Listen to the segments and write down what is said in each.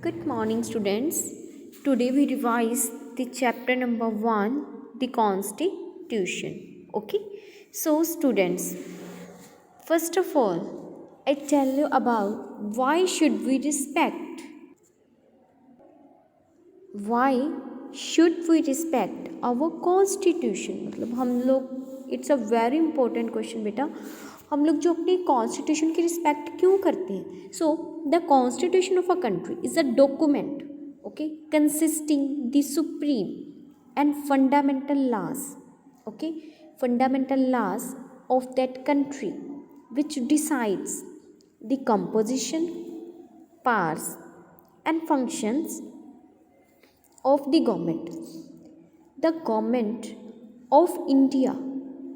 Good morning, students. Today we revise the chapter number 1, the Constitution. Okay. So, students, first of all, I tell you about why should we respect our constitution. मतलब हम लोग, it's a very important question बेटा, हम लोग जो अपनी constitution की respect क्यों करते हैं. So the constitution of a country is a document, okay, consisting the supreme and fundamental laws of that country, which decides the composition, powers and functions of the government. The government of India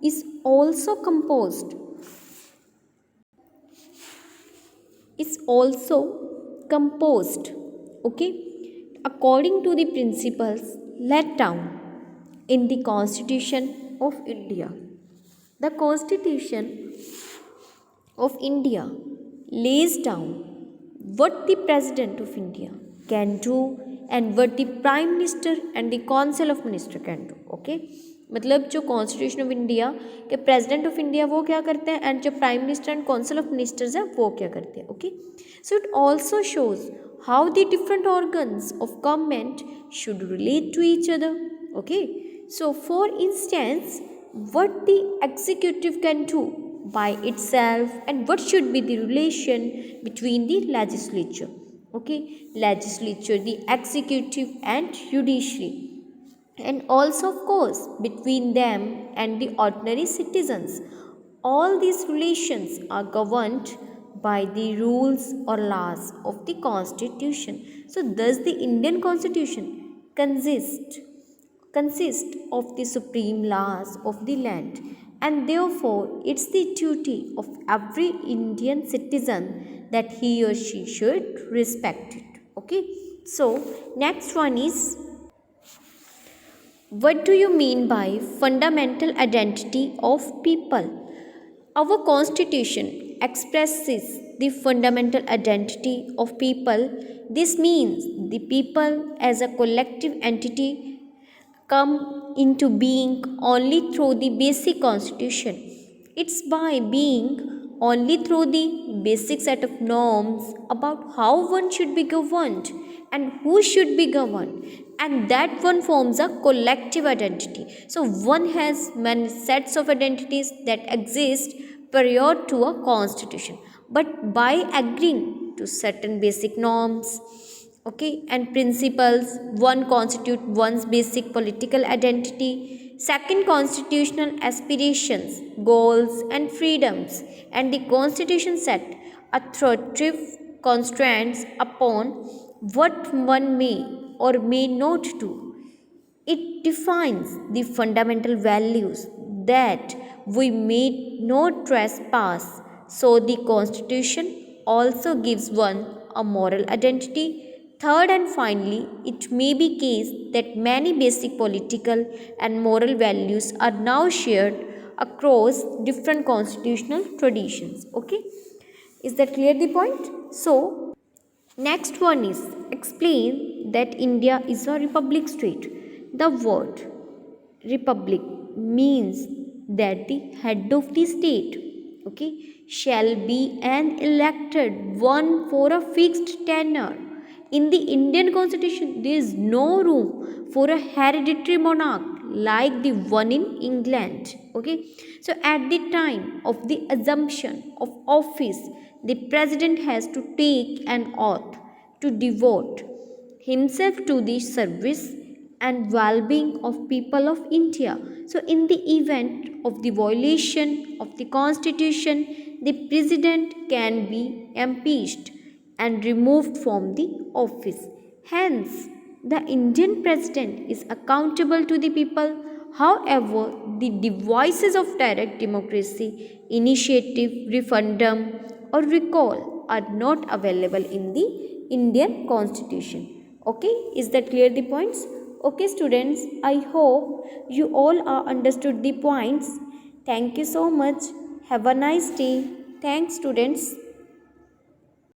is also composed, okay, according to the principles laid down in the Constitution of India. The Constitution of India lays down what the President of India can do and what the Prime Minister and the Council of Minister can do. Okay, मतलब जो constitution of India के president of India वो क्या करते हैं and जो prime minister and council of ministers हैं वो क्या करते हैं. Okay, so it also shows how the different organs of government should relate to each other. Okay, so for instance, what the executive can do by itself and what should be the relation between the legislature, okay, the executive and judiciary, and also of course between them and the ordinary citizens. All these relations are governed by the rules or laws of the constitution. So thus the Indian constitution consist of the supreme laws of the land, and therefore it's the duty of every Indian citizen that he or she should respect it. Okay, so next one is, what do you mean by fundamental identity of people? Our constitution expresses the fundamental identity of people. This means the people as a collective entity come into being only through the basic constitution. It's by being only through the basic set of norms about how one should be governed and who should be governed, and that one forms a collective identity. So one has many sets of identities that exist prior to a constitution, but by agreeing to certain basic norms, okay, and principles, one constitute one's basic political identity, second constitutional aspirations, goals and freedoms, and the constitution set authoritative constraints upon what one may or may not do. It defines the fundamental values that we may not trespass. So the constitution also gives one a moral identity. Third and finally, it may be case that many basic political and moral values are now shared across different constitutional traditions. Okay, is that clear the point? So next one is, explain that India is a republic state. The word republic means that the head of the state, okay, shall be an elected one for a fixed tenure. In the Indian constitution, there is no room for a hereditary monarch like the one in England. Okay, so at the time of the assumption of office, the president has to take an oath to devote himself to the service and well-being of people of India. So in the event of the violation of the constitution, the president can be impeached and removed from the office. Hence, the Indian president is accountable to the people. However, the devices of direct democracy, initiative, referendum, or recall are not available in the Indian constitution. Okay, is that clear the points? Okay, students, I hope you all are understood the points. Thank you so much. Have a nice day. Thanks, students.